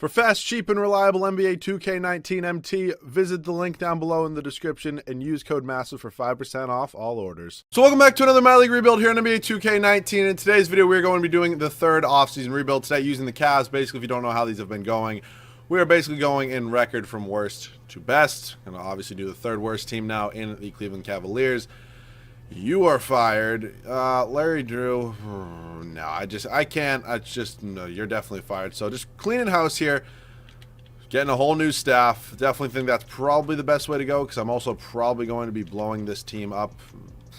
For fast, cheap, and reliable NBA 2K19 MT, visit the link down below in the description and use code MASSIVE for 5% off all orders. So welcome back to another My League rebuild here in NBA 2K19. In today's video, we're going to be doing the third offseason rebuild today using the Cavs. Basically, if you don't know how these have been going, we are basically going in record from worst to best. And I'll obviously do the third worst team now in the Cleveland Cavaliers. You are fired. Larry Drew, no, I can't. No, you're definitely fired. So just cleaning house here, getting a whole new staff. Definitely think that's probably the best way to go because I'm also probably going to be blowing this team up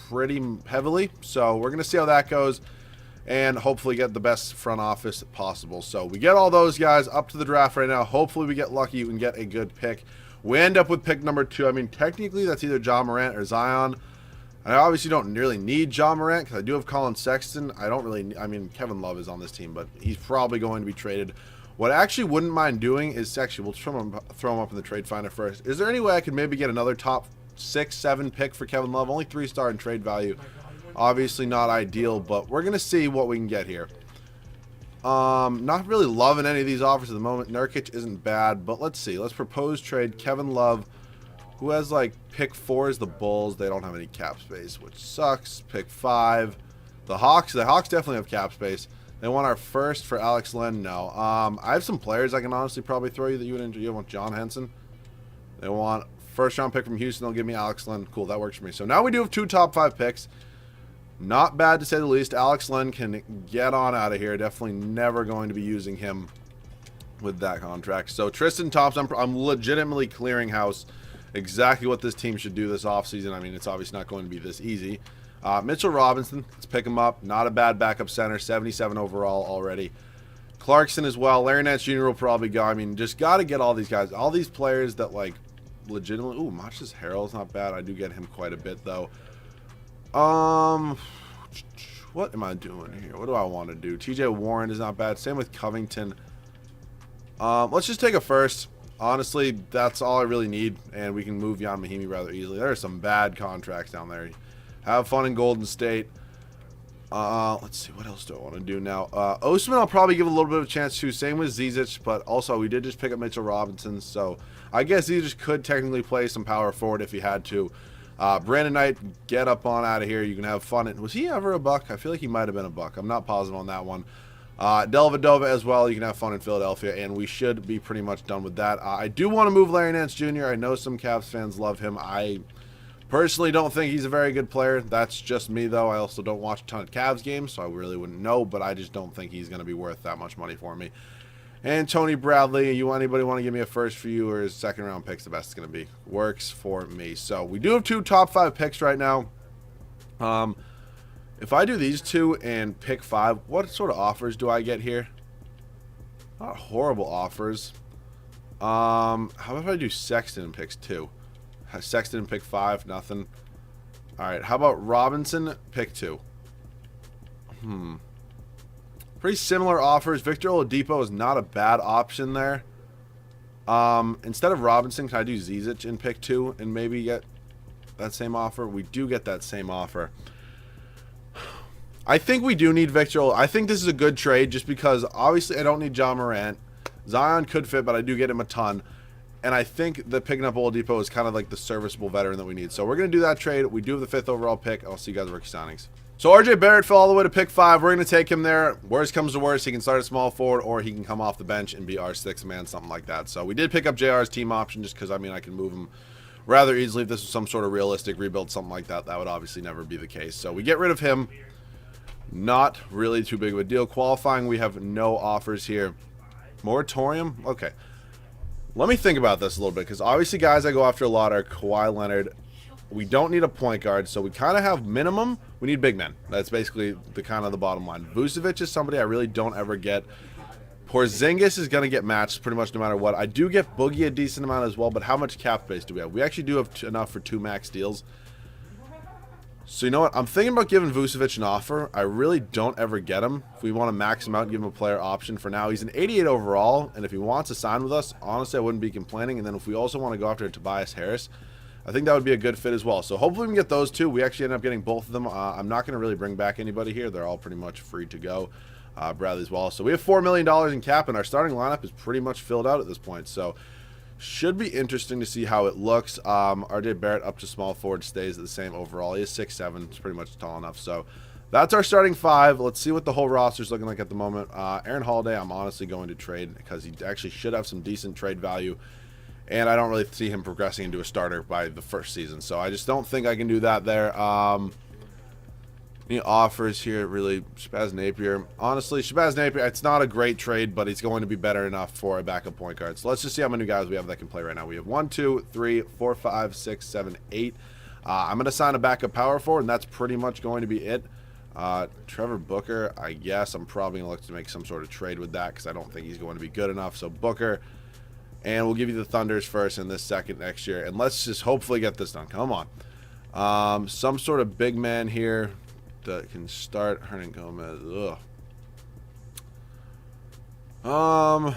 pretty heavily. So we're going to see how that goes and hopefully get the best front office possible. So we get all those guys up to the draft right now. Hopefully we get lucky and get a good pick. We end up with pick number 2. I mean, technically that's either Ja Morant or Zion. I obviously don't really need Ja Morant because I do have Colin Sexton. I mean, Kevin Love is on this team, but he's probably going to be traded. What I actually wouldn't mind doing is actually, we'll throw him up in the trade finder first. Is there any way I could maybe get another top 6, 7 pick for Kevin Love? Only 3-star in trade value. Obviously not ideal, but we're going to see what we can get here. Not really loving any of these offers at the moment. Nurkic isn't bad, but let's see. Let's propose trade Kevin Love. Who has like pick 4 is the Bulls. They don't have any cap space, which sucks. Pick 5, the Hawks. The Hawks definitely have cap space. They want our first for Alex Len. No. I have some players I can honestly probably throw you that you would enjoy. You want John Henson. They want first round pick from Houston. They'll give me Alex Len. Cool, that works for me. So now we do have 2 top 5 picks. Not bad to say the least. Alex Len can get on out of here. Definitely never going to be using him with that contract. So Tristan Thompson, I'm legitimately clearing house. Exactly what this team should do this offseason. I mean, it's obviously not going to be this easy. Mitchell Robinson, let's pick him up. Not a bad backup center, 77 overall already. Clarkson as well. Larry Nance Jr. will probably go. I mean, just got to get all these guys. All these players that, like, legitimately... Ooh, Montrezl Harrell's not bad. I do get him quite a bit, though. What am I doing here? What do I want to do? TJ Warren is not bad. Same with Covington. Let's just take a first. Honestly, that's all I really need, and we can move Jan Mahimi rather easily. There are some bad contracts down there. Have fun in Golden State. Let's see, what else do I want to do now? Osman, I'll probably give a little bit of a chance to. Same with Zizic, but also we did just pick up Mitchell Robinson, so I guess Zizic could technically play some power forward if he had to. Brandon Knight, get up on out of here. You can have fun. Was he ever a Buck? I feel like he might have been a Buck. I'm not positive on that one. Dellavedova as well. You can have fun in Philadelphia, and we should be pretty much done with that. I do want to move Larry Nance Jr. I know some Cavs fans love him. I personally don't think he's a very good player. That's just me, though. I also don't watch a ton of Cavs games, so I really wouldn't know, but I just don't think he's going to be worth that much money for me. And Tony Bradley, anybody want to give me a first for you, or is second-round picks the best it's going to be? Works for me. So we do have 2 top 5 picks right now. If I do these 2 and pick 5, what sort of offers do I get here? Not horrible offers. How about if I do Sexton and picks 2? Sexton and pick 5, nothing. Alright, how about Robinson, pick 2? Pretty similar offers. Victor Oladipo is not a bad option there. Instead of Robinson, can I do Zizic and pick 2 and maybe get that same offer? We do get that same offer. I think we do need Victor. I think this is a good trade just because obviously I don't need Ja Morant. Zion could fit, but I do get him a ton. And I think that picking up Oladipo is kind of like the serviceable veteran that we need. So we're going to do that trade. We do have the 5th overall pick. I'll see you guys at rookie signings. So RJ Barrett fell all the way to pick 5. We're going to take him there. Worst comes to worst, he can start a small forward or he can come off the bench and be our 6th man, something like that. So we did pick up JR's team option just because, I mean, I can move him rather easily. If this was some sort of realistic rebuild, something like that, that would obviously never be the case. So we get rid of him. Not really too big of a deal. Qualifying, we have no offers here. Moratorium? Okay. Let me think about this a little bit because obviously guys I go after a lot are Kawhi Leonard. We don't need a point guard, so we kind of have minimum. We need big men. That's basically the kind of the bottom line. Vucevic is somebody I really don't ever get. Porzingis is going to get matched pretty much no matter what. I do get Boogie a decent amount as well, but how much cap space do we have? We actually do have enough for 2 max deals. So you know what? I'm thinking about giving Vucevic an offer. I really don't ever get him. If we want to max him out and give him a player option for now, he's an 88 overall, and if he wants to sign with us, honestly, I wouldn't be complaining. And then if we also want to go after Tobias Harris, I think that would be a good fit as well. So hopefully we can get those 2. We actually end up getting both of them. I'm not going to really bring back anybody here. They're all pretty much free to go. Bradley as well. So we have $4 million in cap, and our starting lineup is pretty much filled out at this point. So should be interesting to see how it looks. RJ Barrett up to small forward stays at the same overall. He is 6'7", it's pretty much tall enough. So that's our starting 5. Let's see what the whole roster is looking like at the moment. Aaron Holiday, I'm honestly going to trade because he actually should have some decent trade value. And I don't really see him progressing into a starter by the first season. So I just don't think I can do that there. Any offers here, really? Shabazz Napier. Honestly, Shabazz Napier, it's not a great trade, but he's going to be better enough for a backup point guard. So let's just see how many guys we have that can play right now. We have 1, 2, 3, 4, 5, 6, 7, 8. I'm going to sign a backup power forward, and that's pretty much going to be it. Trevor Booker, I guess I'm probably going to look to make some sort of trade with that because I don't think he's going to be good enough. So Booker, and we'll give you the Thunders first and this second next year. And let's just hopefully get this done. Come on. Some sort of big man here that can start. Hernan Gomez. Ugh.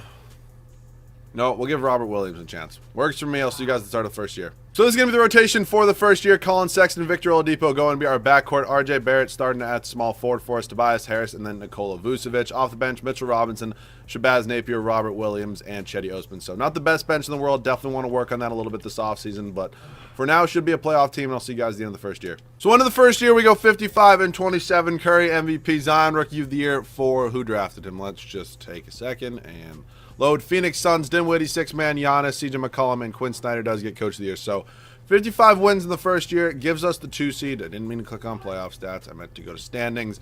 No, we'll give Robert Williams a chance. Works for me. I'll see you guys at the start of the first year. So this is going to be the rotation for the first year. Colin Sexton and Victor Oladipo going to be our backcourt. RJ Barrett starting at small forward for us. Tobias Harris and then Nikola Vucevic. Off the bench, Mitchell Robinson, Shabazz Napier, Robert Williams, and Cedi Osman. So not the best bench in the world. Definitely want to work on that a little bit this offseason. But for now, should be a playoff team, and I'll see you guys at the end of the first year. So into the first year, we go 55 and 27. Curry, MVP, Zion, Rookie of the Year for who drafted him. Let's just take a second and load. Phoenix Suns, Dinwiddie, 6-man, Giannis, CJ McCollum, and Quinn Snyder does get Coach of the Year. So 55 wins in the first year. Gives us the 2 seed. I didn't mean to click on playoff stats. I meant to go to standings.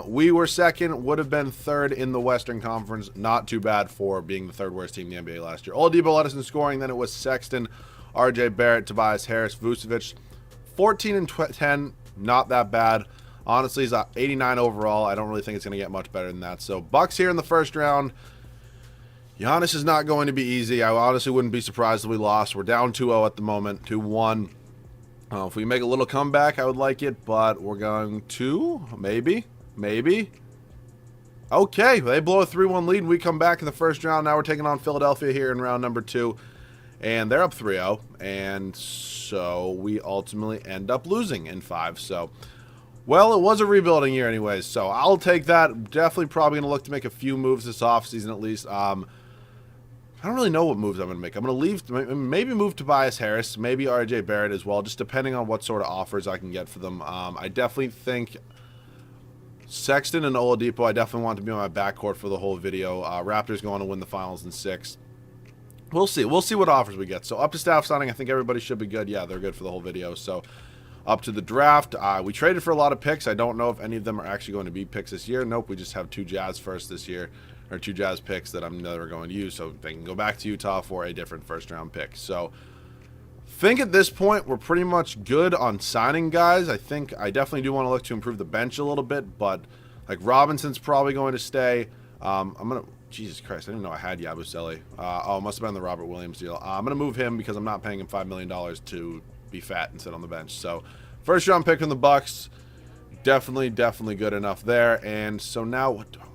We were second. Would have been third in the Western Conference. Not too bad for being the third worst team in the NBA last year. Oladipo led us in scoring. Then it was Sexton, RJ Barrett, Tobias Harris, Vucevic. 14 and 10. Not that bad. Honestly, he's 89 overall. I don't really think it's going to get much better than that. So Bucks here in the first round. Giannis is not going to be easy. I honestly wouldn't be surprised if we lost. We're down 2-0 at the moment, 2-1. If we make a little comeback, I would like it, but we're going to, maybe. Okay, they blow a 3-1 lead, and we come back in the first round. Now we're taking on Philadelphia here in round number 2, and they're up 3-0, and so we ultimately end up losing in 5. So, well, it was a rebuilding year anyways, so I'll take that. Definitely probably going to look to make a few moves this offseason at least. I don't really know what moves I'm going to make. I'm going to leave, maybe move Tobias Harris, maybe RJ Barrett as well, just depending on what sort of offers I can get for them. I definitely think Sexton and Oladipo, I definitely want to be on my backcourt for the whole video. Raptors going to win the finals in 6. We'll see. We'll see what offers we get. So up to staff signing, I think everybody should be good. Yeah, they're good for the whole video. So up to the draft, we traded for a lot of picks. I don't know if any of them are actually going to be picks this year. Nope, we just have 2 Jazz first this year. Or 2 Jazz picks that I'm never going to use, so they can go back to Utah for a different first-round pick. So, think at this point we're pretty much good on signing guys. I think I definitely do want to look to improve the bench a little bit, but like Robinson's probably going to stay. I'm gonna, Jesus Christ, I didn't know I had Yabusele. Oh, it must have been the Robert Williams deal. I'm gonna move him because I'm not paying him $5 million to be fat and sit on the bench. So, first-round pick from the Bucks, definitely good enough there. And so now what do I?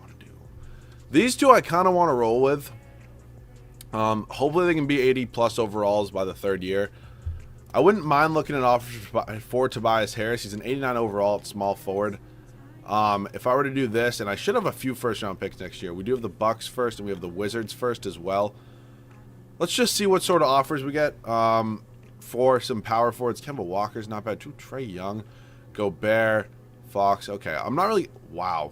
These 2 I kind of want to roll with. Hopefully they can be 80-plus overalls by the 3rd year. I wouldn't mind looking at offers for Tobias Harris. He's an 89 overall at small forward. If I were to do this, and I should have a few first-round picks next year. We do have the Bucks first, and we have the Wizards first as well. Let's just see what sort of offers we get for some power forwards. Kemba Walker's not bad too. Trae Young, Gobert, Fox. Okay, I'm not really... Wow.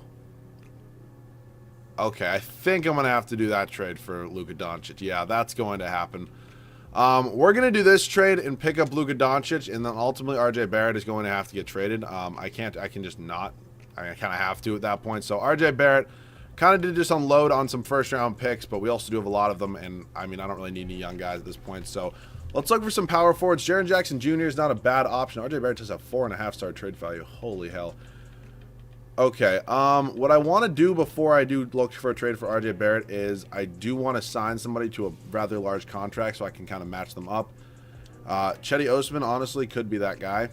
Okay, I think I'm going to have to do that trade for Luka Doncic. Yeah, that's going to happen. We're going to do this trade and pick up Luka Doncic, and then ultimately RJ Barrett is going to have to get traded. I can just not. I kind of have to at that point. So RJ Barrett kind of did just unload on some first-round picks, but we also do have a lot of them, and I mean, I don't really need any young guys at this point. So let's look for some power forwards. Jaren Jackson Jr. is not a bad option. RJ Barrett does have 4.5-star trade value. Holy hell. Okay, what I want to do before I do look for a trade for RJ Barrett is I do want to sign somebody to a rather large contract so I can kind of match them up. Cedi Osman honestly could be that guy.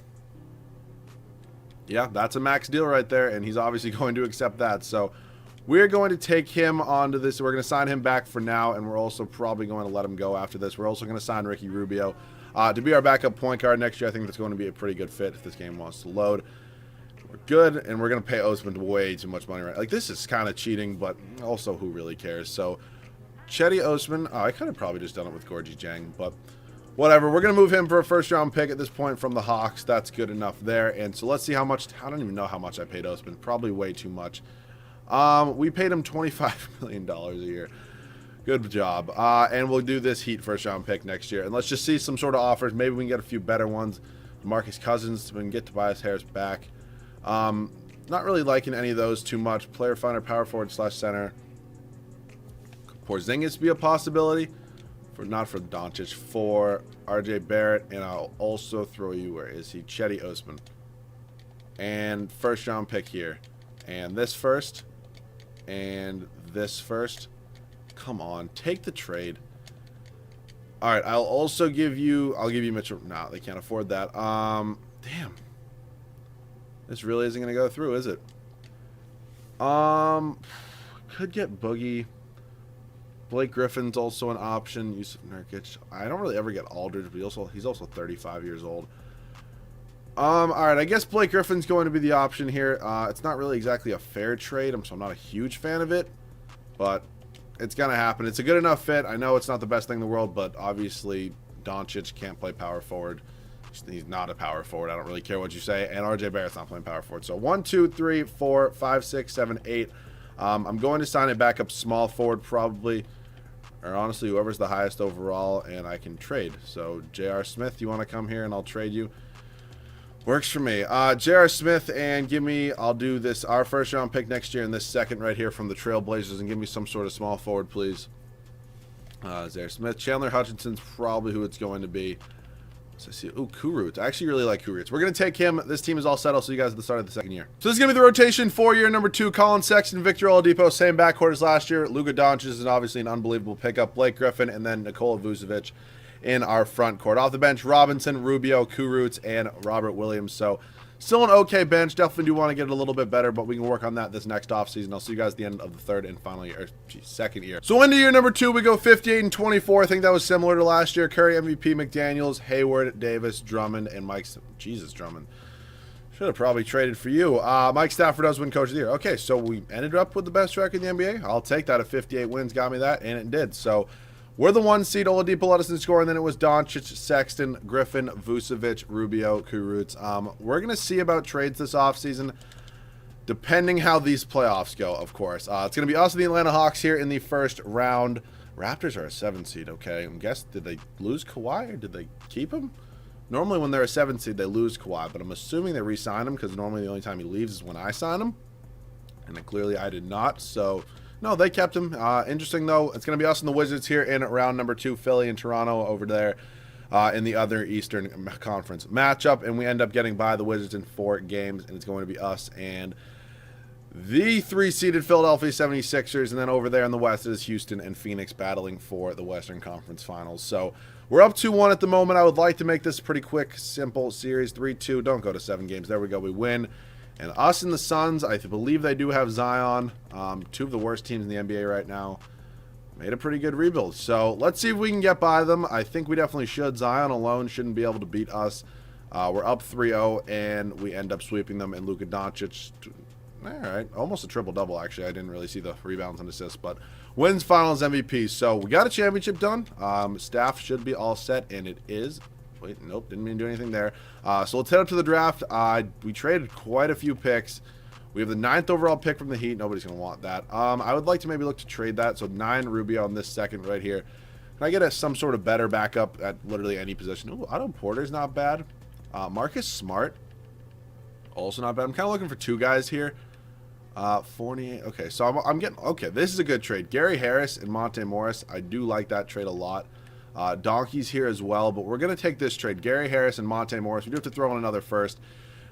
Yeah, that's a max deal right there, and he's obviously going to accept that. So we're going to take him onto this. We're going to sign him back for now, and we're also probably going to let him go after this. We're also going to sign Ricky Rubio to be our backup point guard next year. I think that's going to be a pretty good fit if this game wants to load. we're good, and we're going to pay Osman way too much money, right? Like, this is kind of cheating, but also who really cares? So, Chetty Osman. Oh, I could have probably just done it with Gorgie Jang, but whatever. We're going to move him for a first-round pick at this point from the Hawks. That's good enough there. And so let's see how much. I don't even know how much I paid Osman. Probably way too much. We paid him $25 million a year. Good job. And we'll do this Heat first-round pick next year. And let's just see some sort of offers. Maybe we can get a few better ones. Marcus Cousins. We can get Tobias Harris back. Not really liking any of those too much. Player finder, power forward / center. Porzingis be a possibility. Not for Doncic, for RJ Barrett, and I'll also throw you, where is he? Chetty Osman. And first round pick here. And this first. And this first. Come on, take the trade. Alright, I'll give you Mitchell. No, they can't afford that. Damn. This really isn't gonna go through, is it? Could get Boogie. Blake Griffin's also an option. Yusuf Nurkic. I don't really ever get Aldridge, but he's also 35 years old. All right, I guess Blake Griffin's going to be the option here. It's not really exactly a fair trade, so I'm not a huge fan of it, but it's gonna happen. It's a good enough fit. I know it's not the best thing in the world, but obviously Doncic can't play power forward. He's not a power forward. I don't really care what you say. And RJ Barrett's not playing power forward. So 1, 2, 3, 4, 5, 6, 7, 8. I'm going to sign a backup small forward probably. Or honestly, whoever's the highest overall, and I can trade. So, J.R. Smith, you want to come here and I'll trade you? Works for me. J.R. Smith, and give me, I'll do this, our first round pick next year, and this second right here from the Trailblazers, and give me some sort of small forward, please. J.R. Smith. Chandler Hutchinson's probably who it's going to be. So I see, ooh, Kuruc. I actually really like Kuruc. We're going to take him. This team is all set. I'll see you guys at the start of the second year. So this is going to be the rotation for year number 2. Colin Sexton, Victor Oladipo, same backcourt as last year. Luka Doncic is obviously an unbelievable pickup. Blake Griffin, and then Nikola Vucevic in our front court. Off the bench, Robinson, Rubio, Kuruc, and Robert Williams. So still an okay bench. Definitely do want to get it a little bit better, but we can work on that this next offseason. I'll see you guys at the end of the third and final year, second year. So into year number 2, we go 58 and 24. I think that was similar to last year. Curry, MVP, McDaniels, Hayward, Davis, Drummond, and Mike. Jesus, Drummond. Should have probably traded for you. Mike Stafford does win Coach of the Year. Okay, so we ended up with the best record in the NBA. I'll take that. At 58 wins, got me that, and it did. So we're the 1 seed. Oladipo led us in score, and then it was Doncic, Sexton, Griffin, Vucevic, Rubio, Kuruc. We're going to see about trades this offseason, depending how these playoffs go, of course. It's going to be us and the Atlanta Hawks here in the first round. Raptors are a 7 seed, okay. I guess, did they lose Kawhi, or did they keep him? Normally when they're a 7 seed, they lose Kawhi, but I'm assuming they re-signed him, because normally the only time he leaves is when I sign him. And then clearly I did not, so no, they kept him. Interesting, though. It's going to be us and the Wizards here in round number 2. Philly and Toronto over there in the other Eastern Conference matchup. And we end up getting by the Wizards in 4 games. And it's going to be us and the 3-seeded Philadelphia 76ers. And then over there in the West is Houston and Phoenix battling for the Western Conference Finals. So we're up 2-1 at the moment. I would like to make this a pretty quick, simple series. 3-2. Don't go to 7 games. There we go. We win. And us and the Suns, I believe they do have Zion. 2 of the worst teams in the NBA right now. Made a pretty good rebuild. So let's see if we can get by them. I think we definitely should. Zion alone shouldn't be able to beat us. We're up 3-0, and we end up sweeping them. And Luka Doncic, all right, almost a triple-double, actually. I didn't really see the rebounds and assists, but wins finals MVP. So we got a championship done. Staff should be all set, and it is. Wait, nope, didn't mean to do anything there. So let's head up to the draft. We traded quite a few picks. We have the 9th overall pick from the Heat. Nobody's going to want that. I would like to maybe look to trade that. So 9 Rubio on this second right here. Can I get some sort of better backup at literally any position? Ooh, Otto Porter's not bad. Marcus Smart, also not bad. I'm kind of looking for 2 guys here. Fournier. Okay, so I'm getting. Okay, this is a good trade. Gary Harris and Monte Morris. I do like that trade a lot. Donkey's here as well, but we're going to take this trade. Gary Harris and Monte Morris. We do have to throw in another first.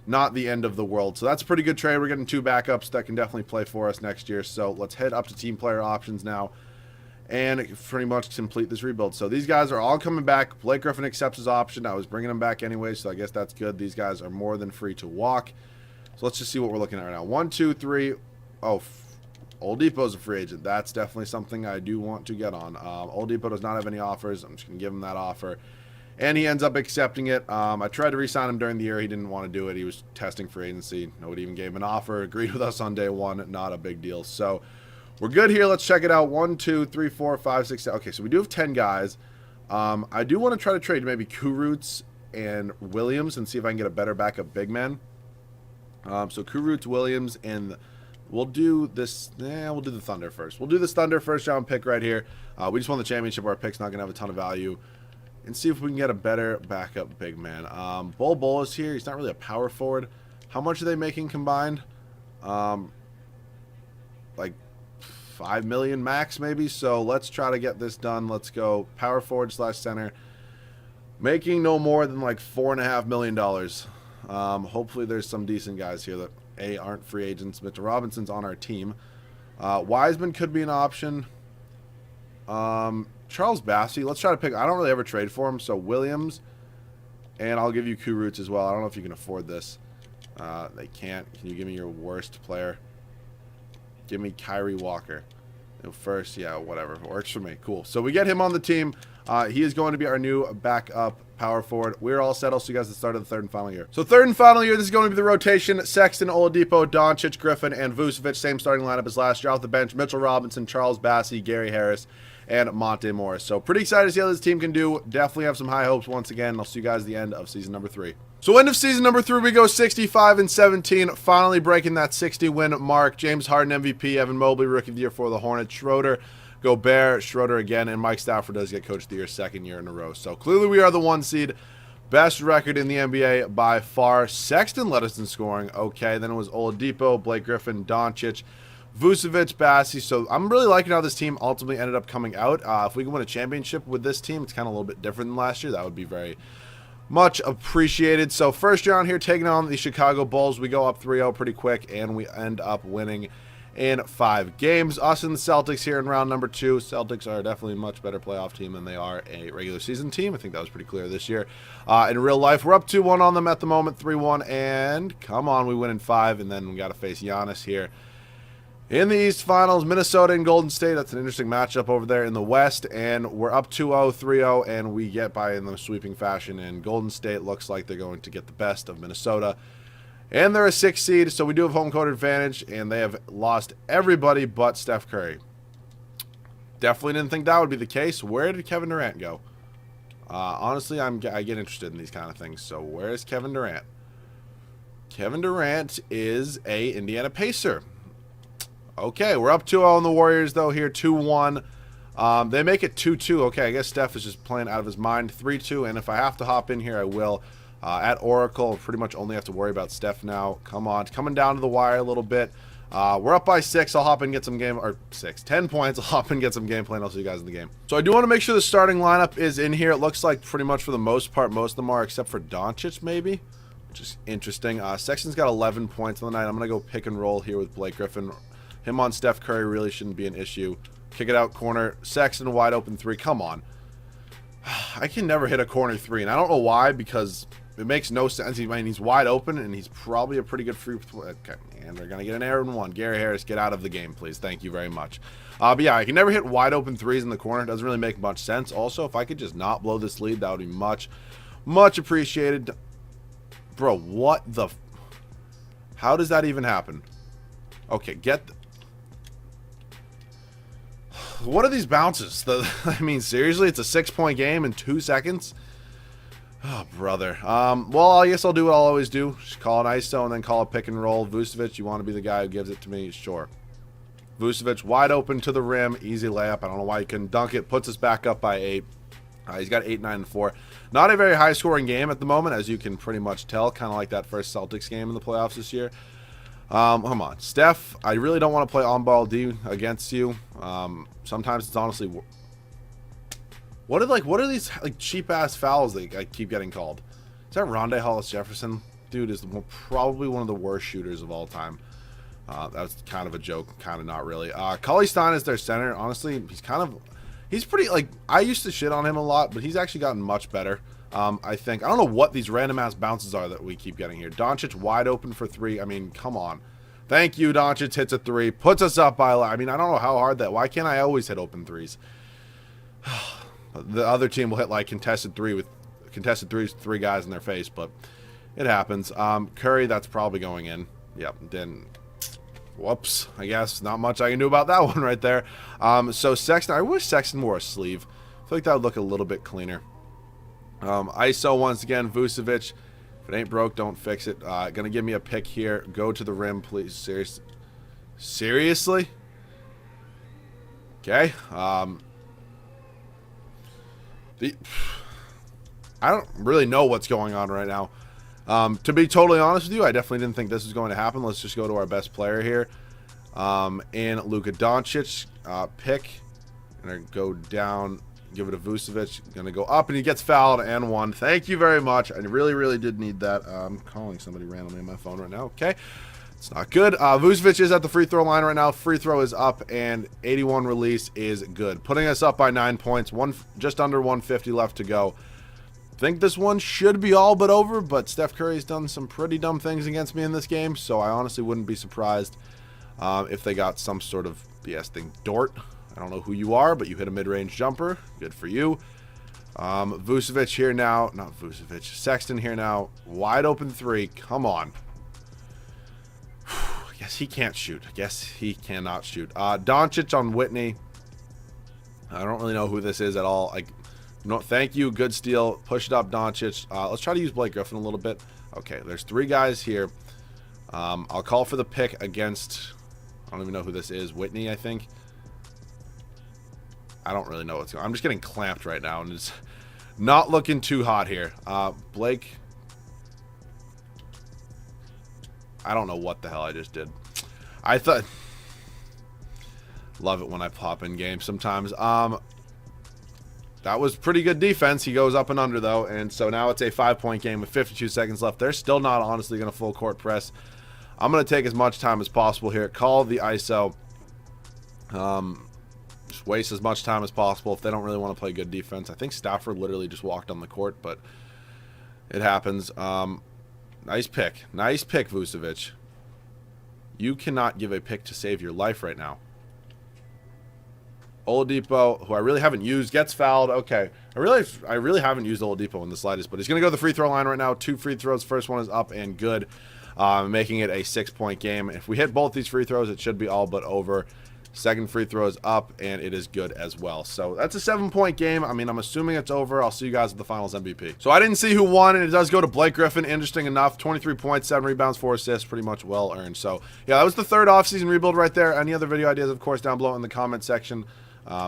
Not the end of the world. So that's a pretty good trade. We're getting 2 backups that can definitely play for us next year. So let's head up to team player options now and pretty much complete this rebuild. So these guys are all coming back. Blake Griffin accepts his option. I was bringing him back anyway, so I guess that's good. These guys are more than free to walk. So let's just see what we're looking at right now. 1, 2, 3. Oh, Oladipo's a free agent. That's definitely something I do want to get on. Oladipo does not have any offers. I'm just going to give him that offer. And he ends up accepting it. I tried to re-sign him during the year. He didn't want to do it. He was testing for agency. Nobody even gave him an offer. Agreed with us on day one. Not a big deal. So we're good here. Let's check it out. 1, 2, 3, 4, 5, 6, 7. Okay, so we do have 10 guys. I do want to try to trade maybe Kurutz and Williams and see if I can get a better backup big man. So Kurutz, Williams, and we'll do this. We'll do the Thunder first. We'll do this Thunder first round pick right here. We just won the championship. Our pick's not going to have a ton of value. And see if we can get a better backup big man. Bol is here. He's not really a power forward. How much are they making combined? Like 5 million max maybe. So let's try to get this done. Let's go power forward / center. Making no more than like $4.5 million. Hopefully there's some decent guys here that aren't free agents. Mitchell Robinson's on our team. Wiseman could be an option. Charles Bassey, let's try to pick. I don't really ever trade for him, so Williams, and I'll give you Kurutz as well. I don't know if you can afford this. They can't. Can you give me your worst player? Give me Kyrie Walker. First, yeah, whatever. Works for me. Cool. So we get him on the team. He is going to be our new backup power forward. We're all set. I'll see you guys at the start of the third and final year. So third and final year, this is going to be the rotation. Sexton, Oladipo, Doncic, Griffin, and Vucevic. Same starting lineup as last year. Off the bench, Mitchell Robinson, Charles Bassey, Gary Harris, and Monte Morris. So pretty excited to see how this team can do. Definitely have some high hopes once again. I'll see you guys at the end of season number 3. So end of season number 3, we go 65-17, finally breaking that 60-win mark. James Harden MVP, Evan Mobley Rookie of the Year for the Hornets, Schroeder, Gobert, Schroeder again, and Mike Stafford does get Coach of the Year 2nd year in a row. So clearly we are the 1 seed. Best record in the NBA by far. Sexton led us in scoring. Okay, then it was Oladipo, Blake Griffin, Doncic, Vucevic, Bassey. So I'm really liking how this team ultimately ended up coming out. If we can win a championship with this team, it's kind of a little bit different than last year. That would be very much appreciated. So first round here, taking on the Chicago Bulls. We go up 3-0 pretty quick, and we end up winning in 5 games. Us and the Celtics here in round number 2. Celtics are definitely a much better playoff team than they are a regular season team. I think that was pretty clear this year. In real life, we're up 2-1 on them at the moment, 3-1, and come on, we win in 5, and then we got to face Giannis here. In the East Finals, Minnesota and Golden State. That's an interesting matchup over there in the West. And we're up 2-0, 3-0, and we get by in the sweeping fashion. And Golden State looks like they're going to get the best of Minnesota. And they're a 6 seed, so we do have home court advantage. And they have lost everybody but Steph Curry. Definitely didn't think that would be the case. Where did Kevin Durant go? Honestly, I get interested in these kind of things. So where is Kevin Durant? Kevin Durant is a Indiana Pacer. Okay, we're up 2-0 on the Warriors, though, here, 2-1. They make it 2-2. Okay, I guess Steph is just playing out of his mind. 3-2, and if I have to hop in here, I will. At Oracle, pretty much only have to worry about Steph now. Come on, it's coming down to the wire a little bit. We're up by 6. I'll hop in and get some game, or 10 points. I'll hop in and get some gameplay, and I'll see you guys in the game. So I do want to make sure the starting lineup is in here. It looks like pretty much for the most part, most of them are, except for Doncic, maybe, which is interesting. Sexton's got 11 points on the night. I'm going to go pick and roll here with Blake Griffin. Him on Steph Curry really shouldn't be an issue. Kick it out corner. Sexton wide open 3. Come on. I can never hit a corner 3, and I don't know why, because it makes no sense. I mean, he's wide open, and he's probably a pretty good free throw. Okay, and they're going to get an error in 1. Gary Harris, get out of the game, please. Thank you very much. But yeah, I can never hit wide open 3s in the corner. It doesn't really make much sense. Also, if I could just not blow this lead, that would be much, much appreciated. Bro, what the... How does that even happen? Okay, what are these bounces? I mean, seriously, it's a 6-point game in 2 seconds? Oh, brother. Well, I guess I'll do what I'll always do. Just call an ISO and then call a pick and roll. Vucevic, you want to be the guy who gives it to me? Sure. Vucevic, wide open to the rim. Easy layup. I don't know why he couldn't dunk it. Puts us back up by 8. He's got 8, 9, and 4. Not a very high-scoring game at the moment, as you can pretty much tell. Kind of like that first Celtics game in the playoffs this year. Come on, Steph. I really don't want to play on-ball D against you. Sometimes it's honestly, what are these like cheap ass fouls that I keep getting called? Is that Rondé Hollis Jefferson? Dude is probably one of the worst shooters of all time. That's kind of a joke, kind of not really. Cauley Stein is their center. Honestly, he's pretty, like, I used to shit on him a lot, but he's actually gotten much better. I think. I don't know what these random ass bounces are that we keep getting here. Doncic wide open for 3. I mean, come on. Thank you, Doncic hits a 3. Puts us up by, I mean, I don't know how hard that. Why can't I always hit open 3s? The other team will hit like contested 3 with contested three guys in their face, but it happens. Curry, that's probably going in. Yep, then whoops, I guess not much I can do about that one right there. So Sexton, I wish Sexton wore a sleeve. I feel like that would look a little bit cleaner. ISO once again, Vucevic. If it ain't broke, don't fix it. Gonna give me a pick here. Go to the rim, please. Seriously? Okay. I don't really know what's going on right now. To be totally honest with you, I definitely didn't think this was going to happen. Let's just go to our best player here. And Luka Doncic, pick. Gonna go down, give it to Vucevic. Gonna go up, and he gets fouled and one. Thank you very much. I really, really did need that. I'm calling somebody randomly on my phone right now. Okay. It's not good. Vucevic is at the free throw line right now. Free throw is up, and 81 release is good. Putting us up by 9 points. Just under 150 left to go. Think this one should be all but over, but Steph Curry's done some pretty dumb things against me in this game, so I honestly wouldn't be surprised if they got some sort of BS thing. Dort, I don't know who you are, but you hit a mid-range jumper. Good for you. Vucevic here now. Not Vucevic. Sexton here now. Wide open three. Come on. I guess he can't shoot. I guess he cannot shoot. Doncic on Whitney. I don't really know who this is at all. No, thank you. Good steal. Push it up, Doncic. Let's try to use Blake Griffin a little bit. Okay, there's three guys here. I'll call for the pick against, I don't even know who this is. Whitney, I think. I don't really know what's going on. I'm just getting clamped right now, and it's not looking too hot here. Blake. I don't know what the hell I just did. I thought... Love it when I pop in games sometimes. That was pretty good defense. He goes up and under, though. And so now it's a 5-point game with 52 seconds left. They're still not honestly going to full court press. I'm going to take as much time as possible here. Call the ISO. Just waste as much time as possible if they don't really want to play good defense. I think Stafford literally just walked on the court, but it happens. Nice pick. Nice pick, Vucevic. You cannot give a pick to save your life right now. Oladipo, who I really haven't used, gets fouled. Okay. I really haven't used Oladipo in the slightest, but he's going to go to the free throw line right now. 2 free throws. First one is up and good, making it a 6-point game. If we hit both these free throws, it should be all but over. Second free throw is up, and it is good as well. So that's a 7-point game. I mean, I'm assuming it's over. I'll see you guys at the finals MVP. So I didn't see who won, and it does go to Blake Griffin. Interesting enough. 23 points, 7 rebounds, 4 assists. Pretty much well earned. So, yeah, that was the third offseason rebuild right there. Any other video ideas, of course, down below in the comment section.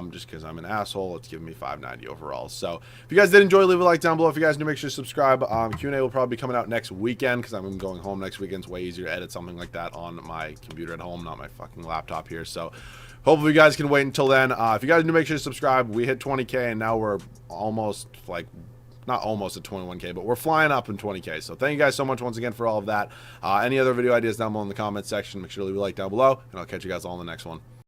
Just because I'm an asshole, it's giving me 590 overall. So if you guys did enjoy, leave a like down below. If you guys do, make sure to subscribe. Q&A will probably be coming out next weekend because I'm going home next weekend. It's way easier to edit something like that on my computer at home, not my fucking laptop here. So hopefully you guys can wait until then. If you guys do, make sure to subscribe. We hit 20K and now we're almost not almost at 21K, but we're flying up in 20K. So thank you guys so much once again for all of that. Any other video ideas down below in the comment section, make sure to leave a like down below, and I'll catch you guys all in the next one.